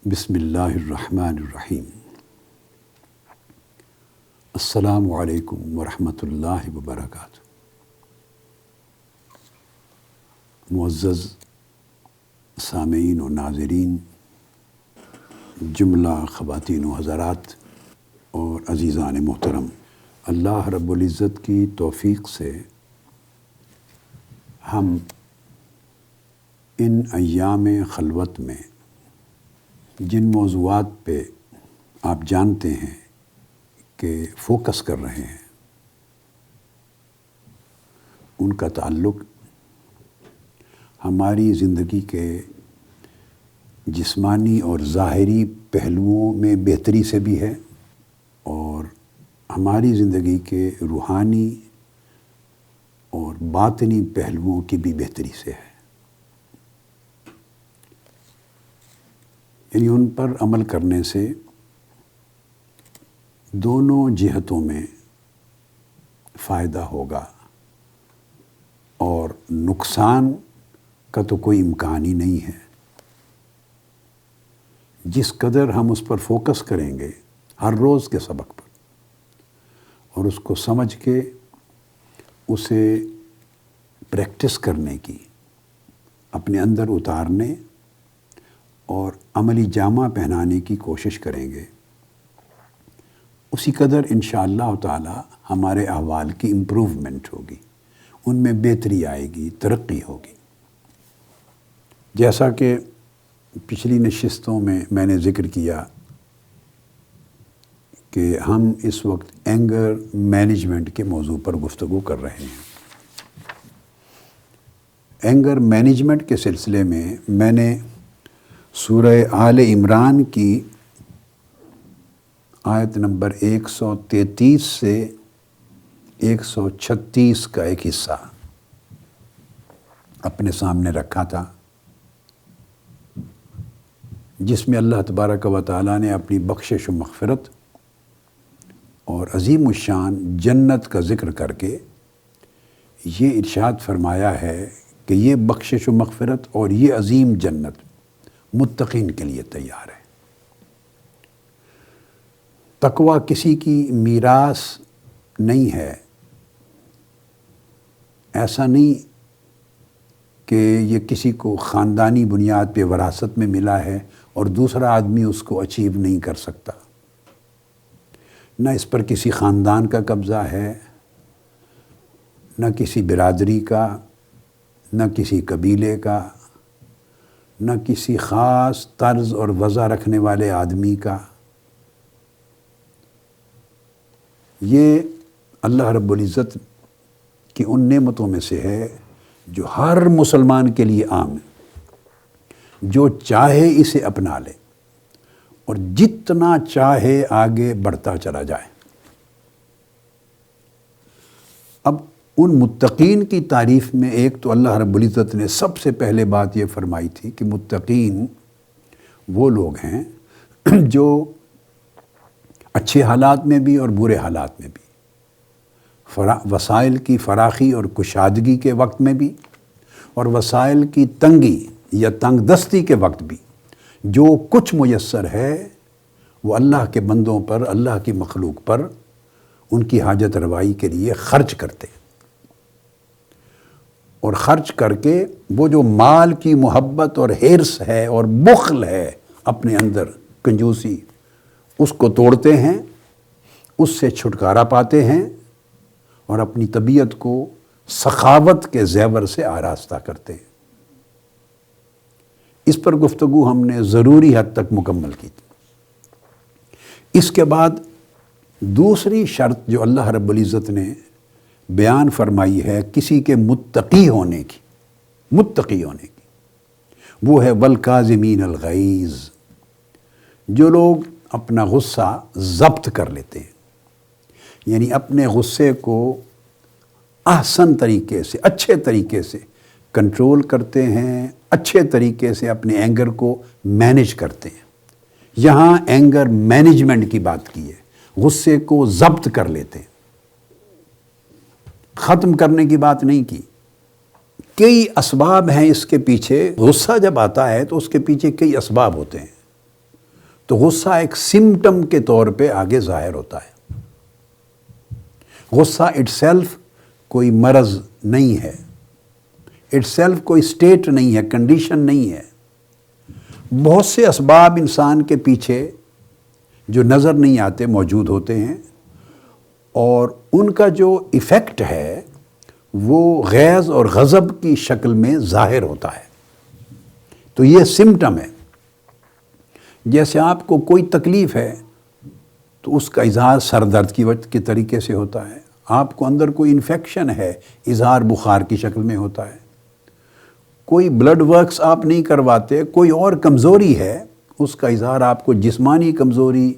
بسم اللہ الرحمن الرحیم۔ السلام علیکم ورحمۃ اللہ وبرکاتہ۔ معزز سامعین و ناظرین، جملہ خواتین و حضرات اور عزیزان محترم، اللہ رب العزت کی توفیق سے ہم ان ایام خلوت میں جن موضوعات پہ آپ جانتے ہیں کہ فوکس کر رہے ہیں، ان کا تعلق ہماری زندگی کے جسمانی اور ظاہری پہلوؤں میں بہتری سے بھی ہے اور ہماری زندگی کے روحانی اور باطنی پہلوؤں کی بھی بہتری سے ہے، یعنی ان پر عمل کرنے سے دونوں جہتوں میں فائدہ ہوگا اور نقصان کا تو کوئی امکان ہی نہیں ہے۔ جس قدر ہم اس پر فوکس کریں گے ہر روز کے سبق پر اور اس کو سمجھ کے اسے پریکٹس کرنے کی، اپنے اندر اتارنے اور عملی جامہ پہنانے کی کوشش کریں گے، اسی قدر انشاءاللہ تعالی ہمارے احوال کی امپروومنٹ ہوگی، ان میں بہتری آئے گی، ترقی ہوگی۔ جیسا کہ پچھلی نشستوں میں نے ذکر کیا کہ ہم اس وقت اینگر مینجمنٹ کے موضوع پر گفتگو کر رہے ہیں۔ اینگر مینجمنٹ کے سلسلے میں نے سورہ آل عمران کی آیت نمبر 133 سے 136 کا ایک حصہ اپنے سامنے رکھا تھا، جس میں اللہ تبارک و تعالیٰ نے اپنی بخشش و مغفرت اور عظیم الشان جنت کا ذکر کر کے یہ ارشاد فرمایا ہے کہ یہ بخشش و مغفرت اور یہ عظیم جنت متقین کے لیے تیار ہے۔ تقویٰ کسی کی میراث نہیں ہے، ایسا نہیں کہ یہ کسی کو خاندانی بنیاد پہ وراثت میں ملا ہے اور دوسرا آدمی اس کو اچیو نہیں کر سکتا، نہ اس پر کسی خاندان کا قبضہ ہے، نہ کسی برادری کا، نہ کسی قبیلے کا، نہ کسی خاص طرز اور وضع رکھنے والے آدمی کا۔ یہ اللہ رب العزت کی ان نعمتوں میں سے ہے جو ہر مسلمان کے لیے عام ہے، جو چاہے اسے اپنا لے اور جتنا چاہے آگے بڑھتا چلا جائے۔ اب ان متقین کی تعریف میں ایک تو اللہ رب العزت نے سب سے پہلے بات یہ فرمائی تھی کہ متقین وہ لوگ ہیں جو اچھے حالات میں بھی اور برے حالات میں بھی، وسائل کی فراخی اور کشادگی کے وقت میں بھی اور وسائل کی تنگی یا تنگ دستی کے وقت بھی جو کچھ میسر ہے وہ اللہ کے بندوں پر، اللہ کی مخلوق پر ان کی حاجت روائی کے لیے خرچ کرتے، اور خرچ کر کے وہ جو مال کی محبت اور حرص ہے اور بخل ہے اپنے اندر، کنجوسی، اس کو توڑتے ہیں، اس سے چھٹکارا پاتے ہیں اور اپنی طبیعت کو سخاوت کے زیور سے آراستہ کرتے ہیں۔ اس پر گفتگو ہم نے ضروری حد تک مکمل کی تھی۔ اس کے بعد دوسری شرط جو اللہ رب العزت نے بیان فرمائی ہے کسی کے متقی ہونے کی، وہ ہے والکاظمین الغیظ، جو لوگ اپنا غصہ ضبط کر لیتے ہیں، یعنی اپنے غصے کو احسن طریقے سے، اچھے طریقے سے کنٹرول کرتے ہیں، اچھے طریقے سے اپنے اینگر کو مینیج کرتے ہیں۔ یہاں اینگر مینجمنٹ کی بات کی ہے، غصے کو ضبط کر لیتے ہیں، ختم کرنے کی بات نہیں کی۔ کئی اسباب ہیں اس کے پیچھے، غصہ جب آتا ہے تو اس کے پیچھے کئی اسباب ہوتے ہیں۔ تو غصہ ایک سمٹم کے طور پہ آگے ظاہر ہوتا ہے۔ غصہ اٹ سیلف کوئی مرض نہیں ہے، اٹ سیلف کوئی سٹیٹ نہیں ہے، کنڈیشن نہیں ہے۔ بہت سے اسباب انسان کے پیچھے جو نظر نہیں آتے موجود ہوتے ہیں، اور ان کا جو ایفیکٹ ہے وہ غیظ اور غضب کی شکل میں ظاہر ہوتا ہے۔ تو یہ سمٹم ہے۔ جیسے آپ کو کوئی تکلیف ہے تو اس کا اظہار سر درد کے طریقے سے ہوتا ہے، آپ کو اندر کوئی انفیکشن ہے، اظہار بخار کی شکل میں ہوتا ہے، کوئی بلڈ ورکس آپ نہیں کرواتے، کوئی اور کمزوری ہے، اس کا اظہار آپ کو جسمانی کمزوری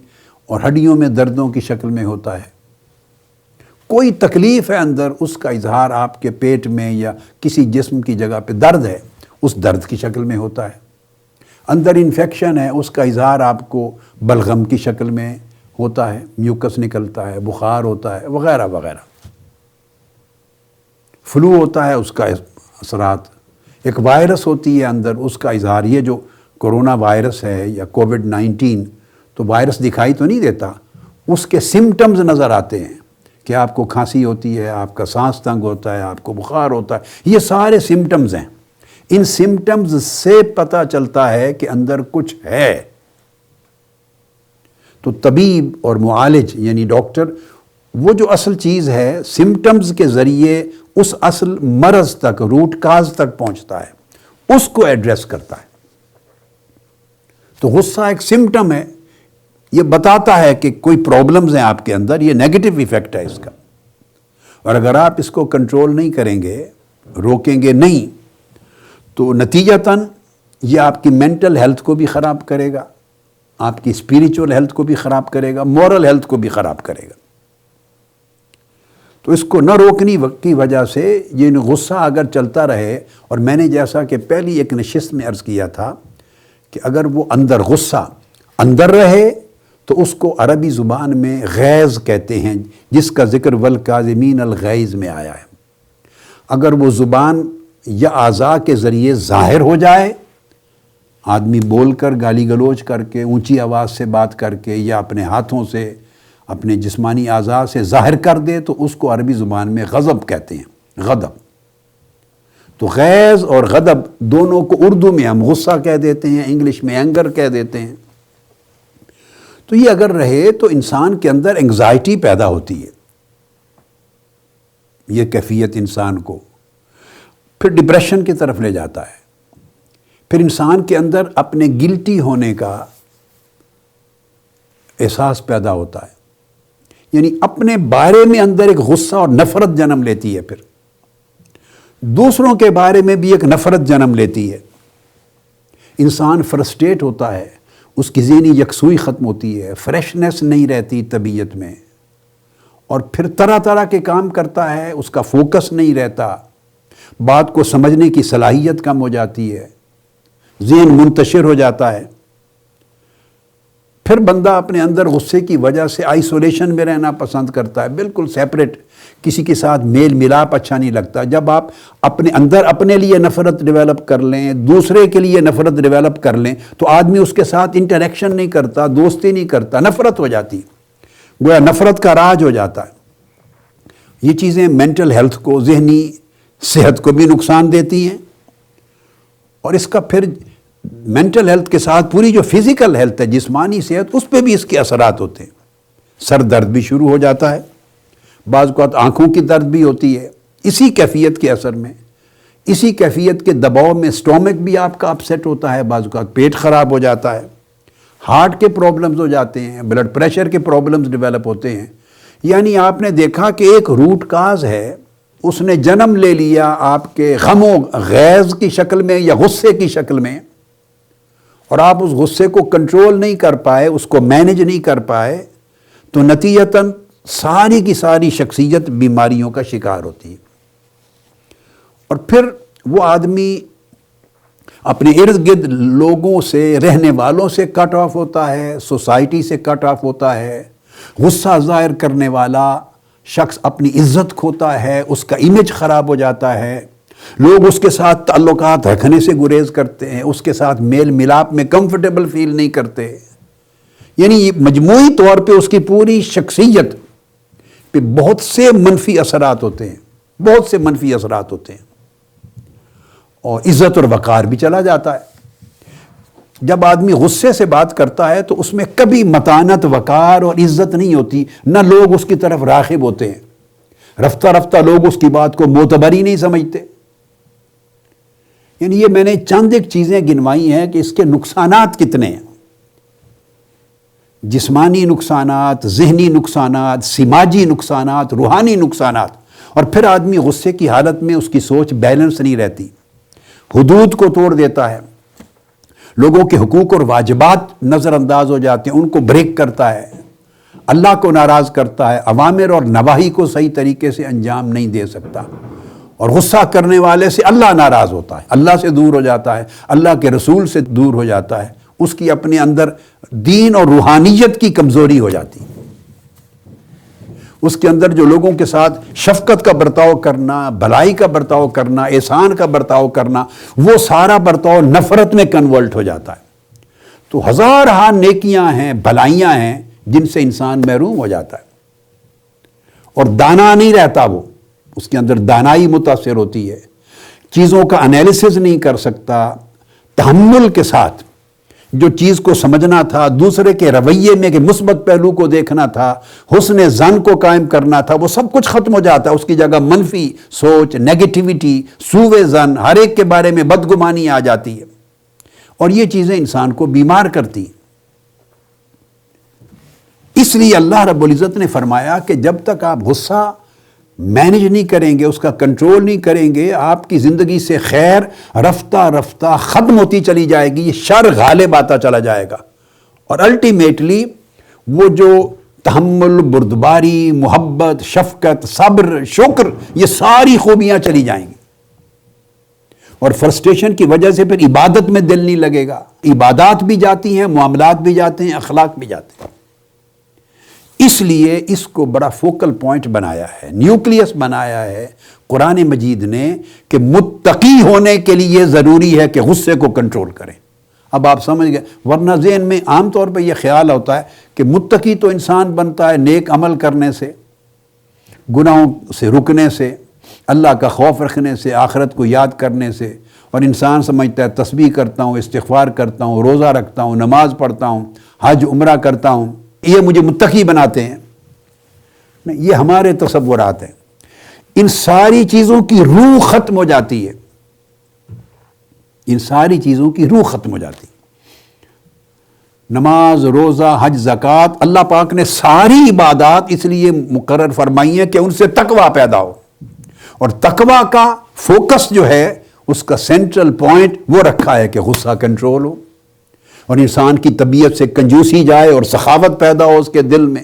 اور ہڈیوں میں دردوں کی شکل میں ہوتا ہے، کوئی تکلیف ہے اندر، اس کا اظہار آپ کے پیٹ میں یا کسی جسم کی جگہ پہ درد ہے، اس درد کی شکل میں ہوتا ہے، اندر انفیکشن ہے، اس کا اظہار آپ کو بلغم کی شکل میں ہوتا ہے، میوکس نکلتا ہے، بخار ہوتا ہے، وغیرہ وغیرہ۔ فلو ہوتا ہے، اس کا اثرات، ایک وائرس ہوتی ہے اندر، اس کا اظہار، یہ جو کرونا وائرس ہے یا کووڈ-19، تو وائرس دکھائی تو نہیں دیتا، اس کے سمٹمز نظر آتے ہیں کہ آپ کو کھانسی ہوتی ہے، آپ کا سانس تنگ ہوتا ہے، آپ کو بخار ہوتا ہے، یہ سارے سمٹمز ہیں۔ ان سمٹمز سے پتہ چلتا ہے کہ اندر کچھ ہے۔ تو طبیب اور معالج یعنی ڈاکٹر وہ جو اصل چیز ہے، سمٹمز کے ذریعے اس اصل مرض تک، روٹ کاز تک پہنچتا ہے، اس کو ایڈریس کرتا ہے۔ تو غصہ ایک سمٹم ہے، یہ بتاتا ہے کہ کوئی پرابلمز ہیں آپ کے اندر، یہ نیگیٹو ایفیکٹ ہے اس کا، اور اگر آپ اس کو کنٹرول نہیں کریں گے، روکیں گے نہیں، تو نتیجتاً یہ آپ کی مینٹل ہیلتھ کو بھی خراب کرے گا، آپ کی اسپریچول ہیلتھ کو بھی خراب کرے گا، مورل ہیلتھ کو بھی خراب کرے گا۔ تو اس کو نہ روکنے کی وجہ سے یہ غصہ اگر چلتا رہے، اور میں نے جیسا کہ پہلی ایک نشست میں عرض کیا تھا کہ اگر وہ اندر غصہ اندر رہے تو اس کو عربی زبان میں غیظ کہتے ہیں، جس کا ذکر والکاظمین الغیظ میں آیا ہے۔ اگر وہ زبان یا اعضاء کے ذریعے ظاہر ہو جائے، آدمی بول کر، گالی گلوچ کر کے، اونچی آواز سے بات کر کے، یا اپنے ہاتھوں سے، اپنے جسمانی اعضاء سے ظاہر کر دے، تو اس کو عربی زبان میں غضب کہتے ہیں، غضب۔ تو غیظ اور غضب دونوں کو اردو میں ہم غصہ کہہ دیتے ہیں، انگلش میں اینگر کہہ دیتے ہیں۔ تو یہ اگر رہے تو انسان کے اندر انگزائٹی پیدا ہوتی ہے، یہ کیفیت انسان کو پھر ڈپریشن کی طرف لے جاتا ہے، پھر انسان کے اندر اپنے گلٹی ہونے کا احساس پیدا ہوتا ہے، یعنی اپنے بارے میں اندر ایک غصہ اور نفرت جنم لیتی ہے، پھر دوسروں کے بارے میں بھی ایک نفرت جنم لیتی ہے۔ انسان فرسٹریٹ ہوتا ہے، اس کی ذہنی یکسوئی ختم ہوتی ہے، فریشنس نہیں رہتی طبیعت میں، اور پھر طرح طرح کے کام کرتا ہے، اس کا فوکس نہیں رہتا، بات کو سمجھنے کی صلاحیت کم ہو جاتی ہے، ذہن منتشر ہو جاتا ہے۔ پھر بندہ اپنے اندر غصے کی وجہ سے آئسولیشن میں رہنا پسند کرتا ہے، بالکل سیپریٹ، کسی کے ساتھ میل ملاپ اچھا نہیں لگتا۔ جب آپ اپنے اندر اپنے لیے نفرت ڈیولپ کر لیں، دوسرے کے لیے نفرت ڈیولپ کر لیں، تو آدمی اس کے ساتھ انٹریکشن نہیں کرتا، دوستی نہیں کرتا، نفرت ہو جاتی، گویا نفرت کا راج ہو جاتا ہے۔ یہ چیزیں مینٹل ہیلتھ کو، ذہنی صحت کو بھی نقصان دیتی ہیں، اور اس کا پھر مینٹل ہیلتھ کے ساتھ پوری جو فزیکل ہیلتھ ہے، جسمانی صحت، اس پہ بھی اس کے اثرات ہوتے ہیں۔ سر درد بھی شروع ہو جاتا ہے، بعض اوقات آنکھوں کی درد بھی ہوتی ہے، اسی کیفیت کے اثر میں، اسی کیفیت کے دباؤ میں سٹومک بھی آپ کا اپسیٹ ہوتا ہے، بعض اوقات پیٹ خراب ہو جاتا ہے، ہارٹ کے پرابلمز ہو جاتے ہیں، بلڈ پریشر کے پرابلمز ڈیولپ ہوتے ہیں۔ یعنی آپ نے دیکھا کہ ایک روٹ کاز ہے، اس نے جنم لے لیا آپ کے غم و غیظ کی شکل میں یا غصے کی شکل میں، اور آپ اس غصے کو کنٹرول نہیں کر پائے، اس کو مینیج نہیں کر پائے، تو نتیجتاً ساری کی ساری شخصیت بیماریوں کا شکار ہوتی ہے۔ اور پھر وہ آدمی اپنے ارد گرد لوگوں سے، رہنے والوں سے کٹ آف ہوتا ہے، سوسائٹی سے کٹ آف ہوتا ہے۔ غصہ ظاہر کرنے والا شخص اپنی عزت کھوتا ہے، اس کا امیج خراب ہو جاتا ہے، لوگ اس کے ساتھ تعلقات رکھنے سے گریز کرتے ہیں، اس کے ساتھ میل ملاپ میں کمفرٹیبل فیل نہیں کرتے، یعنی یہ مجموعی طور پہ اس کی پوری شخصیت پہ بہت سے منفی اثرات ہوتے ہیں، بہت سے منفی اثرات ہوتے ہیں، اور عزت اور وقار بھی چلا جاتا ہے۔ جب آدمی غصے سے بات کرتا ہے تو اس میں کبھی متانت، وقار اور عزت نہیں ہوتی، نہ لوگ اس کی طرف راغب ہوتے ہیں، رفتہ رفتہ لوگ اس کی بات کو معتبر ہی نہیں سمجھتے۔ یعنی یہ میں نے چند ایک چیزیں گنوائی ہیں کہ اس کے نقصانات کتنے ہیں، جسمانی نقصانات، ذہنی نقصانات، سماجی نقصانات، روحانی نقصانات، اور پھر آدمی غصے کی حالت میں اس کی سوچ بیلنس نہیں رہتی، حدود کو توڑ دیتا ہے، لوگوں کے حقوق اور واجبات نظر انداز ہو جاتے ہیں، ان کو بریک کرتا ہے، اللہ کو ناراض کرتا ہے، اوامر اور نواہی کو صحیح طریقے سے انجام نہیں دے سکتا، اور غصہ کرنے والے سے اللہ ناراض ہوتا ہے، اللہ سے دور ہو جاتا ہے، اللہ کے رسول سے دور ہو جاتا ہے، اس کی اپنے اندر دین اور روحانیت کی کمزوری ہو جاتی ہے، اس کے اندر جو لوگوں کے ساتھ شفقت کا برتاؤ کرنا، بھلائی کا برتاؤ کرنا، احسان کا برتاؤ کرنا، وہ سارا برتاؤ نفرت میں کنورٹ ہو جاتا ہے۔ تو ہزار ہاں نیکیاں ہیں، بھلائیاں ہیں جن سے انسان محروم ہو جاتا ہے، اور دانا نہیں رہتا، وہ اس کے اندر دانائی متاثر ہوتی ہے، چیزوں کا انالیسز نہیں کر سکتا، تحمل کے ساتھ جو چیز کو سمجھنا تھا، دوسرے کے رویے میں کہ مثبت پہلو کو دیکھنا تھا، حسن ظن کو قائم کرنا تھا، وہ سب کچھ ختم ہو جاتا ہے، اس کی جگہ منفی سوچ، نیگیٹیوٹی، سوء ظن، ہر ایک کے بارے میں بدگمانی آ جاتی ہے، اور یہ چیزیں انسان کو بیمار کرتی ہیں۔ اس لیے اللہ رب العزت نے فرمایا کہ جب تک آپ غصہ مینج نہیں کریں گے، اس کا کنٹرول نہیں کریں گے، آپ کی زندگی سے خیر رفتہ رفتہ ختم ہوتی چلی جائے گی، یہ شر غالب آتا چلا جائے گا، اور الٹیمیٹلی وہ جو تحمل، بردباری، محبت، شفقت، صبر، شکر، یہ ساری خوبیاں چلی جائیں گی، اور فرسٹریشن کی وجہ سے پھر عبادت میں دل نہیں لگے گا، عبادات بھی جاتی ہیں، معاملات بھی جاتے ہیں، اخلاق بھی جاتے ہیں۔ اس لیے اس کو بڑا فوکل پوائنٹ بنایا ہے، نیوکلیس بنایا ہے قرآن مجید نے کہ متقی ہونے کے لیے یہ ضروری ہے کہ غصے کو کنٹرول کریں۔ اب آپ سمجھ گئے، ورنہ ذہن میں عام طور پہ یہ خیال ہوتا ہے کہ متقی تو انسان بنتا ہے نیک عمل کرنے سے، گناہوں سے رکنے سے، اللہ کا خوف رکھنے سے، آخرت کو یاد کرنے سے، اور انسان سمجھتا ہے تسبیح کرتا ہوں، استغفار کرتا ہوں، روزہ رکھتا ہوں، نماز پڑھتا ہوں، حج عمرہ کرتا ہوں، یہ مجھے متقی بناتے ہیں۔ نہیں، یہ ہمارے تصورات ہیں، ان ساری چیزوں کی روح ختم ہو جاتی ہے، ان ساری چیزوں کی روح ختم ہو جاتی ہے۔ نماز، روزہ، حج، زکوٰۃ، اللہ پاک نے ساری عبادات اس لیے مقرر فرمائی ہیں کہ ان سے تقویٰ پیدا ہو، اور تقویٰ کا فوکس جو ہے اس کا سینٹرل پوائنٹ وہ رکھا ہے کہ غصہ کنٹرول ہو، اور انسان کی طبیعت سے کنجوسی جائے اور سخاوت پیدا ہو اس کے دل میں،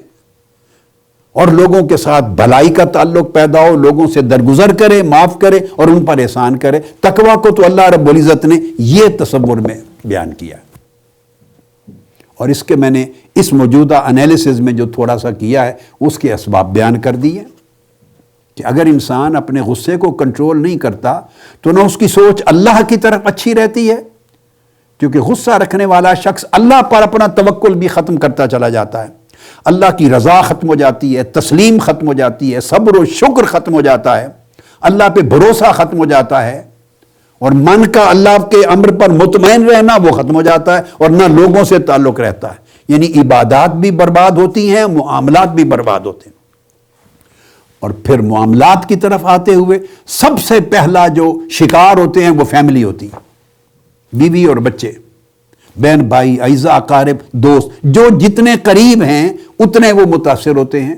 اور لوگوں کے ساتھ بھلائی کا تعلق پیدا ہو، لوگوں سے درگزر کرے، معاف کرے اور ان پر احسان کرے۔ تقویٰ کو تو اللہ رب العزت نے یہ تصور میں بیان کیا، اور اس کے میں نے اس موجودہ انالیسز میں جو تھوڑا سا کیا ہے اس کے اسباب بیان کر دیے کہ اگر انسان اپنے غصے کو کنٹرول نہیں کرتا تو نہ اس کی سوچ اللہ کی طرف اچھی رہتی ہے، کیونکہ غصہ رکھنے والا شخص اللہ پر اپنا توکل بھی ختم کرتا چلا جاتا ہے، اللہ کی رضا ختم ہو جاتی ہے، تسلیم ختم ہو جاتی ہے، صبر و شکر ختم ہو جاتا ہے، اللہ پہ بھروسہ ختم ہو جاتا ہے، اور من کا اللہ کے امر پر مطمئن رہنا وہ ختم ہو جاتا ہے، اور نہ لوگوں سے تعلق رہتا ہے۔ یعنی عبادات بھی برباد ہوتی ہیں، معاملات بھی برباد ہوتے ہیں۔ اور پھر معاملات کی طرف آتے ہوئے سب سے پہلا جو شکار ہوتے ہیں وہ فیملی ہوتی ہے، بیوی اور بچے، بہن بھائی، اعزاء اقارب، دوست، جو جتنے قریب ہیں اتنے وہ متاثر ہوتے ہیں،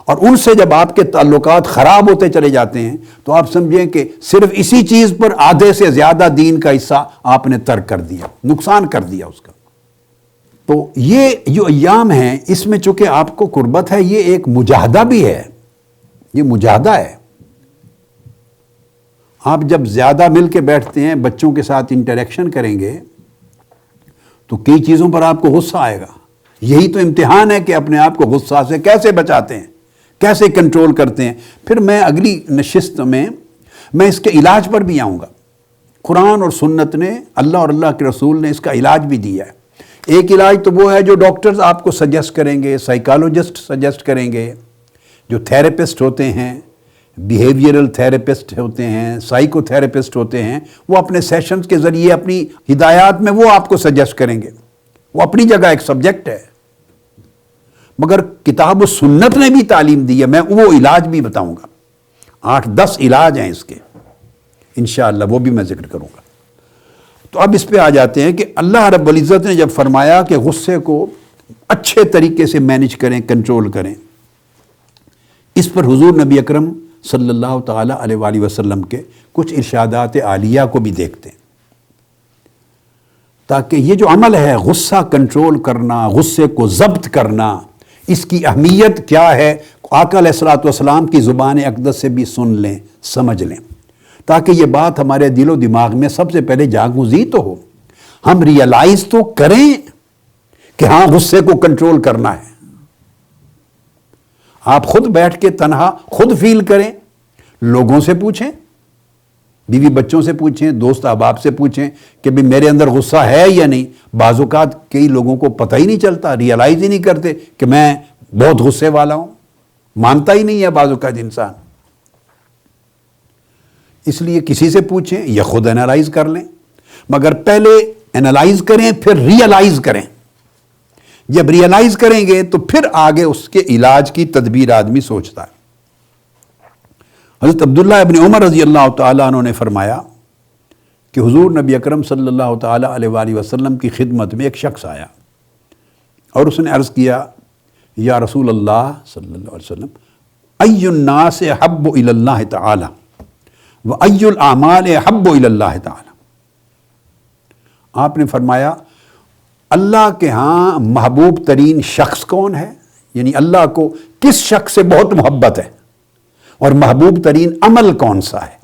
اور ان سے جب آپ کے تعلقات خراب ہوتے چلے جاتے ہیں تو آپ سمجھیں کہ صرف اسی چیز پر آدھے سے زیادہ دین کا حصہ آپ نے ترک کر دیا، نقصان کر دیا اس کا۔ تو یہ جو ایام ہیں اس میں چونکہ آپ کو قربت ہے، یہ ایک مجاہدہ بھی ہے، یہ مجاہدہ ہے۔ آپ جب زیادہ مل کے بیٹھتے ہیں، بچوں کے ساتھ انٹریکشن کریں گے تو کئی چیزوں پر آپ کو غصہ آئے گا۔ یہی تو امتحان ہے کہ اپنے آپ کو غصہ سے کیسے بچاتے ہیں، کیسے کنٹرول کرتے ہیں۔ پھر میں اگلی نشست میں اس کے علاج پر بھی آؤں گا۔ قرآن اور سنت نے، اللہ اور اللہ کے رسول نے اس کا علاج بھی دیا ہے۔ ایک علاج تو وہ ہے جو ڈاکٹرز آپ کو سجیسٹ کریں گے، سائیکالوجسٹ سجیسٹ کریں گے، جو تھیراپسٹ ہوتے ہیں، بیہیویئرل تھیراپسٹ ہوتے ہیں، سائیکو تھیراپسٹ ہوتے ہیں، وہ اپنے سیشنز کے ذریعے اپنی ہدایات میں وہ آپ کو سجیسٹ کریں گے، وہ اپنی جگہ ایک سبجیکٹ ہے۔ مگر کتاب و سنت نے بھی تعلیم دی ہے، میں وہ علاج بھی بتاؤں گا، 8-10 علاج ہیں اس کے، انشاءاللہ وہ بھی میں ذکر کروں گا۔ تو اب اس پہ آ جاتے ہیں کہ اللہ رب العزت نے جب فرمایا کہ غصے کو اچھے طریقے سے مینج کریں، کنٹرول کریں، اس پر حضور نبی اکرم صلی اللہ تعالی علیہ وآلہ وسلم کے کچھ ارشادات عالیہ کو بھی دیکھتے ہیں، تاکہ یہ جو عمل ہے غصہ کنٹرول کرنا، غصے کو ضبط کرنا، اس کی اہمیت کیا ہے، آقا علیہ الصلوۃ والسلام کی زبان اقدس سے بھی سن لیں، سمجھ لیں، تاکہ یہ بات ہمارے دل و دماغ میں سب سے پہلے جاگزی تو ہو، ہم ریئلائز تو کریں کہ ہاں غصے کو کنٹرول کرنا ہے۔ آپ خود بیٹھ کے تنہا خود فیل کریں، لوگوں سے پوچھیں، بیوی بچوں سے پوچھیں، دوست احباب سے پوچھیں کہ بھی میرے اندر غصہ ہے یا نہیں۔ بعض اوقات کئی لوگوں کو پتہ ہی نہیں چلتا، ریئلائز ہی نہیں کرتے کہ میں بہت غصے والا ہوں، مانتا ہی نہیں ہے بعض اوقات انسان۔ اس لیے کسی سے پوچھیں یا خود انالائز کر لیں، مگر پہلے انالائز کریں پھر ریئلائز کریں۔ جب ریئلائز کریں گے تو پھر آگے اس کے علاج کی تدبیر آدمی سوچتا ہے۔ حضرت عبداللہ ابن عمر رضی اللہ تعالیٰ عنہ نے فرمایا کہ حضور نبی اکرم صلی اللہ تعالیٰ علیہ وآلہ وسلم کی خدمت میں ایک شخص آیا اور اس نے عرض کیا، یا رسول اللہ صلی اللہ علیہ وسلم، ای الناس احب الی اللہ تعالی و ای الاعمال احب الی اللہ تعالی۔ آپ نے فرمایا اللہ کے ہاں محبوب ترین شخص کون ہے، یعنی اللہ کو کس شخص سے بہت محبت ہے، اور محبوب ترین عمل کون سا ہے،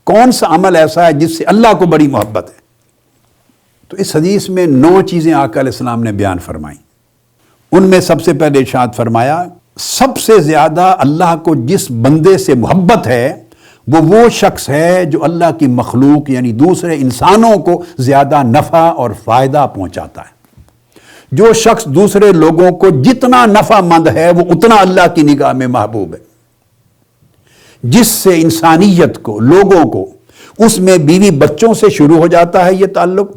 کون سا عمل ایسا ہے جس سے اللہ کو بڑی محبت ہے۔ تو اس حدیث میں 9 چیزیں آقا علیہ السلام نے بیان فرمائیں۔ ان میں سب سے پہلے ارشاد فرمایا، سب سے زیادہ اللہ کو جس بندے سے محبت ہے وہ شخص ہے جو اللہ کی مخلوق یعنی دوسرے انسانوں کو زیادہ نفع اور فائدہ پہنچاتا ہے۔ جو شخص دوسرے لوگوں کو جتنا نفع مند ہے وہ اتنا اللہ کی نگاہ میں محبوب ہے۔ جس سے انسانیت کو، لوگوں کو، اس میں بیوی بچوں سے شروع ہو جاتا ہے یہ تعلق،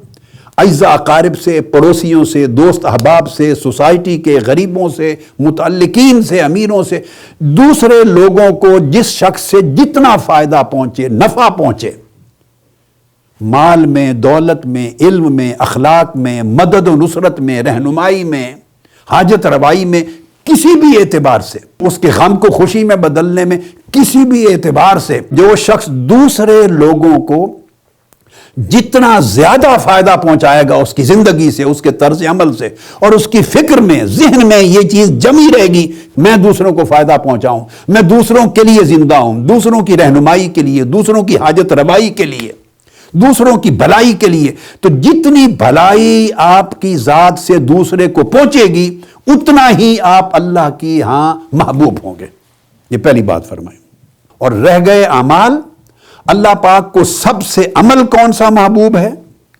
اعزاء اقارب سے، پڑوسیوں سے، دوست احباب سے، سوسائٹی کے غریبوں سے، متعلقین سے، امیروں سے، دوسرے لوگوں کو جس شخص سے جتنا فائدہ پہنچے، نفع پہنچے، مال میں، دولت میں، علم میں، اخلاق میں، مدد و نصرت میں، رہنمائی میں، حاجت روائی میں، کسی بھی اعتبار سے، اس کے غم کو خوشی میں بدلنے میں کسی بھی اعتبار سے جو شخص دوسرے لوگوں کو جتنا زیادہ فائدہ پہنچائے گا اس کی زندگی سے، اس کے طرز عمل سے، اور اس کی فکر میں، ذہن میں یہ چیز جمی رہے گی، میں دوسروں کو فائدہ پہنچاؤں، میں دوسروں کے لیے زندہ ہوں، دوسروں کی رہنمائی کے لیے، دوسروں کی حاجت روائی کے لیے، دوسروں کی بھلائی کے لیے، تو جتنی بھلائی آپ کی ذات سے دوسرے کو پہنچے گی اتنا ہی آپ اللہ کی ہاں محبوب ہوں گے۔ یہ پہلی بات فرمائی۔ اور رہ گئے اعمال، اللہ پاک کو سب سے عمل کون سا محبوب ہے؟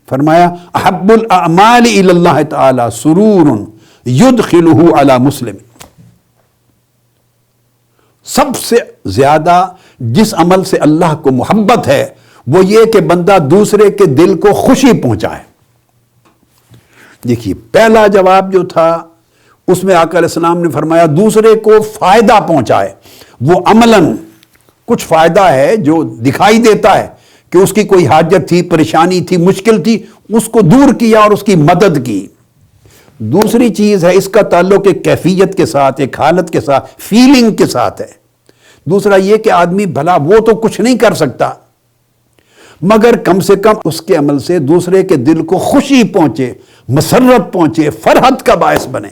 فرمایا احب الاعمال الی اللہ تعالی سرور یدخلہ علی مسلم۔ سب سے زیادہ جس عمل سے اللہ کو محبت ہے وہ یہ کہ بندہ دوسرے کے دل کو خوشی پہنچائے۔ دیکھیے پہلا جواب جو تھا اس میں آقا علیہ السلام نے فرمایا دوسرے کو فائدہ پہنچائے، وہ عملاً کچھ فائدہ ہے جو دکھائی دیتا ہے کہ اس کی کوئی حاجت تھی، پریشانی تھی، مشکل تھی، اس کو دور کیا اور اس کی مدد کی۔ دوسری چیز ہے اس کا تعلق ایک کیفیت کے ساتھ، ایک حالت کے ساتھ، فیلنگ کے ساتھ ہے۔ دوسرا یہ کہ آدمی بھلا وہ تو کچھ نہیں کر سکتا مگر کم سے کم اس کے عمل سے دوسرے کے دل کو خوشی پہنچے، مسرت پہنچے، فرحت کا باعث بنے۔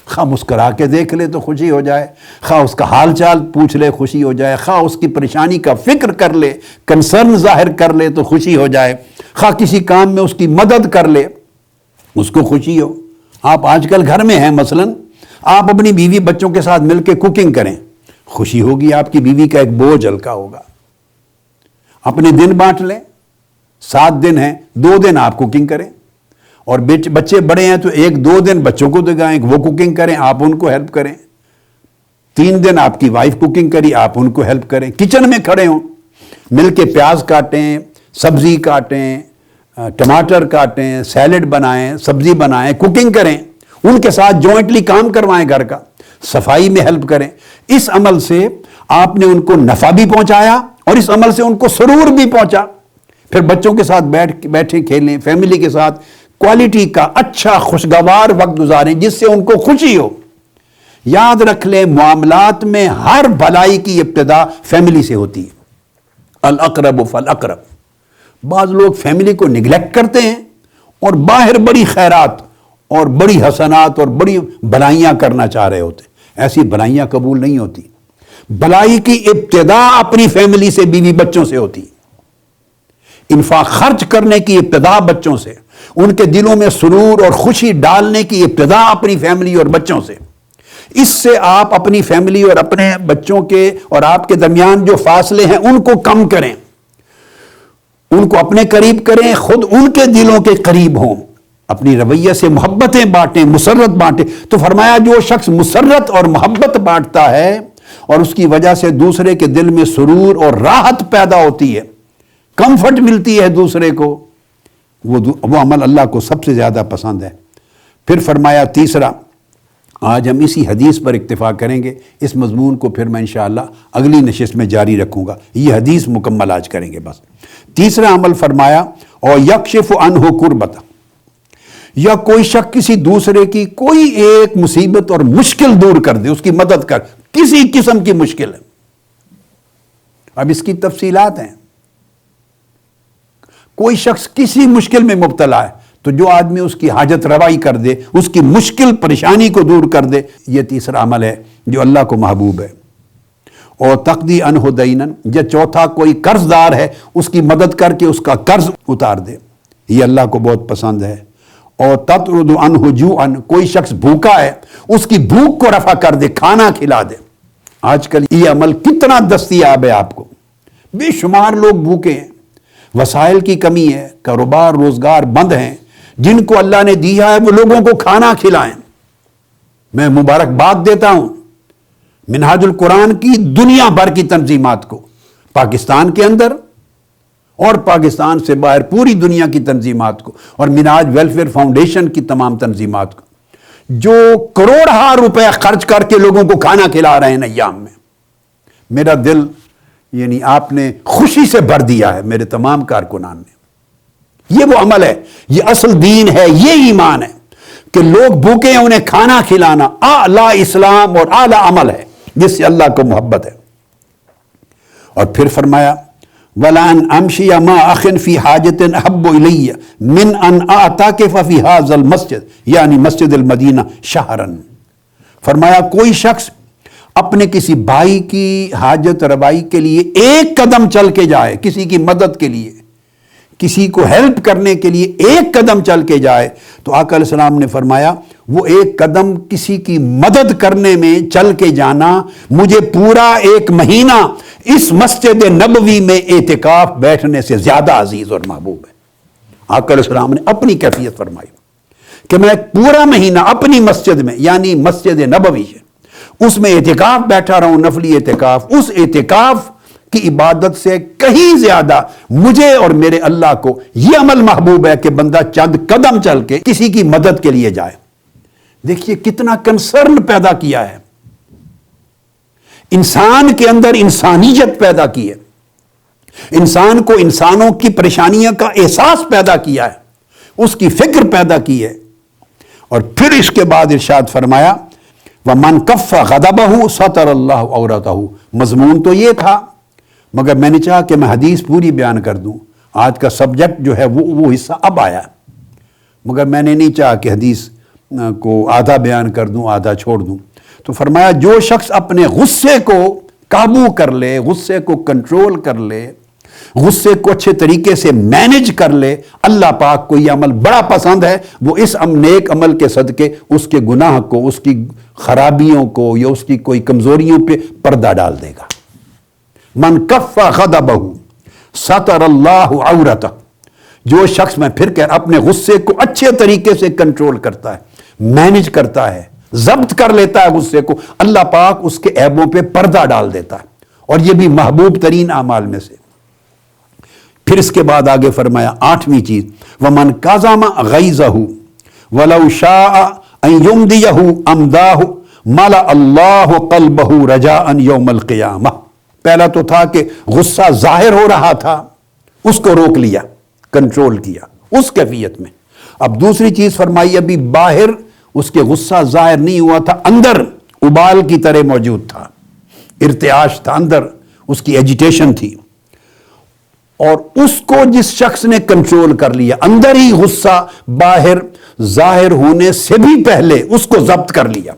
خواہ مسکرا کے دیکھ لے تو خوشی ہو جائے، خواہ اس کا حال چال پوچھ لے خوشی ہو جائے، خواہ اس کی پریشانی کا فکر کر لے، کنسرن ظاہر کر لے تو خوشی ہو جائے، خواہ کسی کام میں اس کی مدد کر لے اس کو خوشی ہو۔ آپ آج کل گھر میں ہیں، مثلاً آپ اپنی بیوی بچوں کے ساتھ مل کے کوکنگ کریں، خوشی ہوگی، آپ کی بیوی کا ایک بوجھ ہلکا ہوگا۔ اپنے دن بانٹ لیں، 7 دن ہیں، 2 دن آپ کوکنگ کریں اور بچے بڑے ہیں تو 1-2 دن بچوں کو دکھائیں، وہ کوکنگ کریں، آپ ان کو ہیلپ کریں، 3 دن آپ کی وائف کوکنگ کری، آپ ان کو ہیلپ کریں، کچن میں کھڑے ہوں، مل کے پیاز کاٹیں، سبزی کاٹیں، ٹماٹر کاٹیں، سیلڈ بنائیں، سبزی بنائیں، کوکنگ کریں، ان کے ساتھ جوائنٹلی کام کروائیں، گھر کا صفائی میں ہیلپ کریں۔ اس عمل سے آپ نے ان کو نفع بھی پہنچایا اور اس عمل سے ان کو سرور بھی پہنچا۔ پھر بچوں کے ساتھ بیٹھے کھیلیں، فیملی کے ساتھ کوالٹی کا اچھا خوشگوار وقت گزاریں جس سے ان کو خوشی ہو۔ یاد رکھ لیں، معاملات میں ہر بھلائی کی ابتدا فیملی سے ہوتی ہے۔ الاقرب فالاقرب۔ بعض لوگ فیملی کو نگلیکٹ کرتے ہیں اور باہر بڑی خیرات اور بڑی حسنات اور بڑی بھلائیاں کرنا چاہ رہے ہوتے ہیں۔ ایسی بھلائیاں قبول نہیں ہوتی۔ بھلائی کی ابتدا اپنی فیملی سے، بیوی بچوں سے ہوتی۔ انفاق خرچ کرنے کی ابتدا بچوں سے، ان کے دلوں میں سرور اور خوشی ڈالنے کی ابتدا اپنی فیملی اور بچوں سے۔ اس سے آپ اپنی فیملی اور اپنے بچوں کے اور آپ کے درمیان جو فاصلے ہیں ان کو کم کریں، ان کو اپنے قریب کریں، خود ان کے دلوں کے قریب ہوں، اپنی رویہ سے محبتیں بانٹیں، مسرت بانٹیں۔ تو فرمایا جو شخص مسرت اور محبت بانٹتا ہے اور اس کی وجہ سے دوسرے کے دل میں سرور اور راحت پیدا ہوتی ہے، کمفرٹ ملتی ہے دوسرے کو، وہ عمل اللہ کو سب سے زیادہ پسند ہے۔ پھر فرمایا تیسرا، آج ہم اسی حدیث پر اکتفا کریں گے، اس مضمون کو پھر میں انشاءاللہ اگلی نشست میں جاری رکھوں گا، یہ حدیث مکمل آج کریں گے بس۔ تیسرا عمل فرمایا، اور یکشف عنہ کربۃ، یا کوئی شخص کسی دوسرے کی کوئی ایک مصیبت اور مشکل دور کر دے، اس کی مدد کر، کسی قسم کی مشکل ہے۔ اب اس کی تفصیلات ہیں، کوئی شخص کسی مشکل میں مبتلا ہے تو جو آدمی اس کی حاجت روائی کر دے، اس کی مشکل پریشانی کو دور کر دے، یہ تیسرا عمل ہے جو اللہ کو محبوب ہے۔ اور تقضی عنہ دینا، یا چوتھا کوئی قرض دار ہے اس کی مدد کر کے اس کا قرض اتار دے، یہ اللہ کو بہت پسند ہے۔ اور تطرد عنہ جوعا، کوئی شخص بھوکا ہے اس کی بھوک کو رفع کر دے، کھانا کھلا دے۔ آج کل یہ عمل کتنا دستیاب ہے آپ کو، بے شمار لوگ بھوکے ہیں، وسائل کی کمی ہے، کاروبار روزگار بند ہیں، جن کو اللہ نے دیا ہے وہ لوگوں کو کھانا کھلائیں۔ میں مبارکباد دیتا ہوں منہاج القرآن کی دنیا بھر کی تنظیمات کو، پاکستان کے اندر اور پاکستان سے باہر پوری دنیا کی تنظیمات کو، اور منہاج ویلفیئر فاؤنڈیشن کی تمام تنظیمات کو، جو کروڑہ روپے خرچ کر کے لوگوں کو کھانا کھلا رہے ہیں ایام میں۔ میرا دل یعنی آپ نے خوشی سے بھر دیا ہے میرے تمام کارکنان نے۔ یہ وہ عمل ہے، یہ اصل دین ہے، یہ ایمان ہے کہ لوگ بھوکے ہیں انہیں کھانا کھلانا اعلی اسلام اور اعلی عمل ہے جس سے اللہ کو محبت ہے۔ اور پھر فرمایا وَلَأَنْ أَمْشِيَ مَا أَخٍ فِي حَاجَةٍ أَحَبُّ إِلَيَّ مِنْ أَنْ أَعْتَكِفَ فِي هَذَا الْمَسْجِدِ، یعنی مسجد المدینہ شہراً۔ فرمایا کوئی شخص اپنے کسی بھائی کی حاجت روائی کے لیے ایک قدم چل کے جائے، کسی کی مدد کے لیے، کسی کو ہیلپ کرنے کے لیے ایک قدم چل کے جائے، تو آقا علیہ السلام نے فرمایا وہ ایک قدم کسی کی مدد کرنے میں چل کے جانا مجھے پورا 1 مہینہ اس مسجد نبوی میں اعتکاف بیٹھنے سے زیادہ عزیز اور محبوب ہے۔ آقا علیہ السلام نے اپنی کیفیت فرمائی کہ میں پورا مہینہ اپنی مسجد میں یعنی مسجد نبوی ہے اس میں اعتکاف بیٹھا رہا ہوں، نفلی اعتکاف، اس اعتکاف کی عبادت سے کہیں زیادہ مجھے اور میرے اللہ کو یہ عمل محبوب ہے کہ بندہ چند قدم چل کے کسی کی مدد کے لیے جائے۔ دیکھیے کتنا کنسرن پیدا کیا ہے، انسان کے اندر انسانیت پیدا کی ہے، انسان کو انسانوں کی پریشانیوں کا احساس پیدا کیا ہے، اس کی فکر پیدا کی ہے۔ اور پھر اس کے بعد ارشاد فرمایا وَمَنْ كَفَّ غَضَبَهُ سَتَرَ اللَّهُ عَوْرَتَهُ۔ مضمون تو یہ تھا مگر میں نے چاہا کہ میں حدیث پوری بیان کر دوں، آج کا سبجیکٹ جو ہے وہ حصہ اب آیا، مگر میں نے نہیں چاہا کہ حدیث کو آدھا بیان کر دوں آدھا چھوڑ دوں۔ تو فرمایا جو شخص اپنے غصے کو قابو کر لے، غصے کو کنٹرول کر لے، غصے کو اچھے طریقے سے مینج کر لے، اللہ پاک کو یہ عمل بڑا پسند ہے، وہ اس نیک عمل کے صدقے اس کے گناہ کو، اس کی خرابیوں کو یا اس کی کوئی کمزوریوں پہ پردہ ڈال دے گا۔ من کف غضبہ ستر اللہ عورتہ، جو شخص، میں پھر کہہ رہا، اپنے غصے کو اچھے طریقے سے کنٹرول کرتا ہے، مینج کرتا ہے، ضبط کر لیتا ہے غصے کو، اللہ پاک اس کے عیبوں پہ پردہ ڈال دیتا ہے، اور یہ بھی محبوب ترین اعمال میں سے۔ پھر اس کے بعد آگے فرمایا 8ویں چیز، وَمَنْ كَظَمَ غَيْظَهُ وَلَوْ شَاءَ أَنْ يُمْدِيَهُ أَمْدَاهُ مَلَأَ اللَّهُ قَلْبَهُ رَجَاءً يَوْمَ الْقِيَامَةِ۔ پہلا تو تھا کہ غصہ ظاہر ہو رہا تھا، اس کو روک لیا، کنٹرول کیا اس کیفیت میں۔ اب دوسری چیز فرمائی، ابھی باہر اس کے غصہ ظاہر نہیں ہوا تھا، اندر ابال کی طرح موجود تھا، ارتعاش تھا، اندر اس کی ایجیٹیشن تھی، اور اس کو جس شخص نے کنٹرول کر لیا، اندر ہی غصہ باہر ظاہر ہونے سے بھی پہلے اس کو ضبط کر لیا،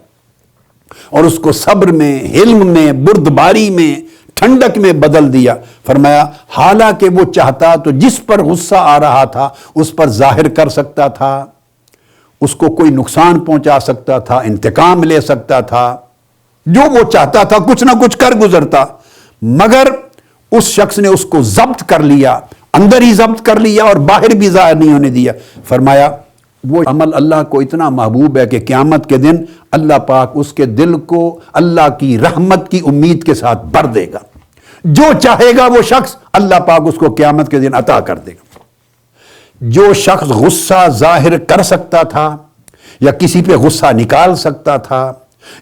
اور اس کو صبر میں، حلم میں، بردباری میں، ٹھنڈک میں بدل دیا۔ فرمایا حالانکہ وہ چاہتا تو جس پر غصہ آ رہا تھا اس پر ظاہر کر سکتا تھا، اس کو کوئی نقصان پہنچا سکتا تھا، انتقام لے سکتا تھا، جو وہ چاہتا تھا کچھ نہ کچھ کر گزرتا، مگر اس شخص نے اس کو ضبط کر لیا، اندر ہی ضبط کر لیا اور باہر بھی ظاہر نہیں ہونے دیا۔ فرمایا وہ عمل اللہ کو اتنا محبوب ہے کہ قیامت کے دن اللہ پاک اس کے دل کو اللہ کی رحمت کی امید کے ساتھ بھر دے گا، جو چاہے گا وہ شخص اللہ پاک اس کو قیامت کے دن عطا کر دے گا۔ جو شخص غصہ ظاہر کر سکتا تھا، یا کسی پہ غصہ نکال سکتا تھا،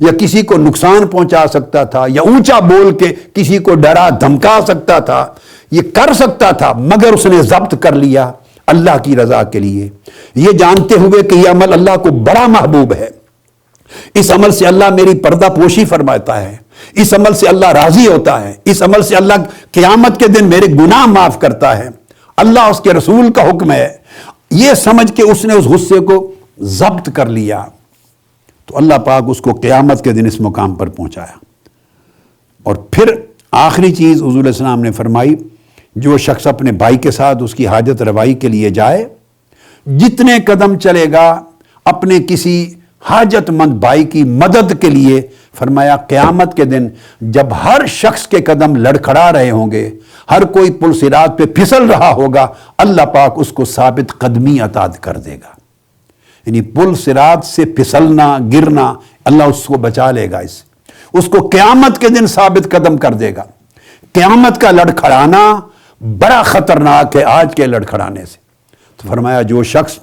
یا کسی کو نقصان پہنچا سکتا تھا، یا اونچا بول کے کسی کو ڈرا دھمکا سکتا تھا، یہ کر سکتا تھا، مگر اس نے ضبط کر لیا اللہ کی رضا کے لیے، یہ جانتے ہوئے کہ یہ عمل اللہ کو بڑا محبوب ہے، اس عمل سے اللہ میری پردہ پوشی فرماتا ہے، اس عمل سے اللہ راضی ہوتا ہے، اس عمل سے اللہ قیامت کے دن میرے گناہ معاف کرتا ہے، اللہ اس کے رسول کا حکم ہے، یہ سمجھ کے اس نے اس غصے کو ضبط کر لیا، تو اللہ پاک اس کو قیامت کے دن اس مقام پر پہنچایا۔ اور پھر آخری چیز حضور علیہ السلام نے فرمائی، جو شخص اپنے بھائی کے ساتھ اس کی حاجت روائی کے لیے جائے، جتنے قدم چلے گا اپنے کسی حاجت مند بھائی کی مدد کے لیے، فرمایا قیامت کے دن جب ہر شخص کے قدم لڑکھڑا رہے ہوں گے، ہر کوئی پل صراط پہ پھسل رہا ہوگا، اللہ پاک اس کو ثابت قدمی عطا کر دے گا۔ یعنی پل صراط سے پھسلنا، گرنا، اللہ اس کو بچا لے گا، اس کو قیامت کے دن ثابت قدم کر دے گا۔ قیامت کا لڑکھڑانا بڑا خطرناک ہے آج کے لڑکھڑانے سے۔ تو فرمایا جو شخص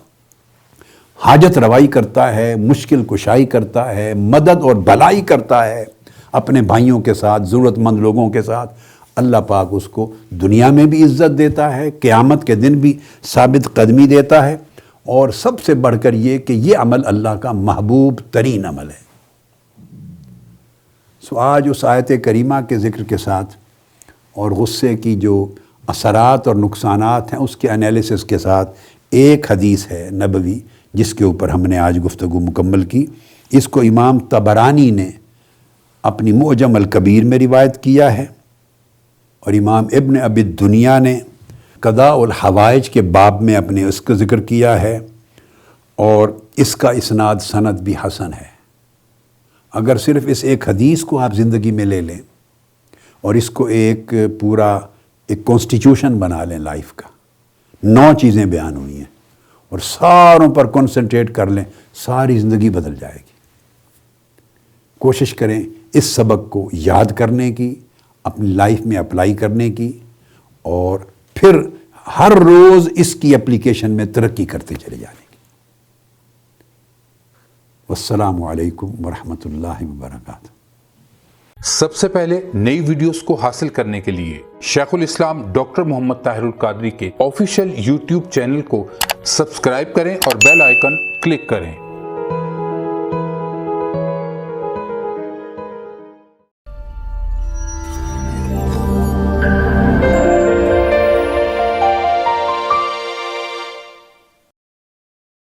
حاجت روائی کرتا ہے، مشکل کشائی کرتا ہے، مدد اور بھلائی کرتا ہے اپنے بھائیوں کے ساتھ، ضرورت مند لوگوں کے ساتھ، اللہ پاک اس کو دنیا میں بھی عزت دیتا ہے، قیامت کے دن بھی ثابت قدمی دیتا ہے، اور سب سے بڑھ کر یہ کہ یہ عمل اللہ کا محبوب ترین عمل ہے۔ سو آج اس آیت کریمہ کے ذکر کے ساتھ اور غصے کی جو اثرات اور نقصانات ہیں اس کے انالیسس کے ساتھ ایک حدیث ہے نبوی جس کے اوپر ہم نے آج گفتگو مکمل کی۔ اس کو امام طبرانی نے اپنی معجم الکبیر میں روایت کیا ہے، اور امام ابن ابی الدنیا نے قضاء الحوائج کے باب میں اپنے اس کا ذکر کیا ہے، اور اس کا اسناد سند بھی حسن ہے۔ اگر صرف اس ایک حدیث کو آپ زندگی میں لے لیں اور اس کو ایک پورا ایک کانسٹیٹیوشن بنا لیں لائف کا، 9 چیزیں بیان ہوئی ہیں، اور ساروں پر کنسنٹریٹ کر لیں، ساری زندگی بدل جائے گی۔ کوشش کریں اس سبق کو یاد کرنے کی، اپنی لائف میں اپلائی کرنے کی، اور پھر ہر روز اس کی اپلیکیشن میں ترقی کرتے چلے جانے کی۔ والسلام علیکم ورحمۃ اللہ وبرکاتہ۔ سب سے پہلے نئی ویڈیوز کو حاصل کرنے کے لیے شیخ الاسلام ڈاکٹر محمد طاہر القادری کے آفیشیل یوٹیوب چینل کو سبسکرائب کریں اور بیل آئیکن کلک کریں۔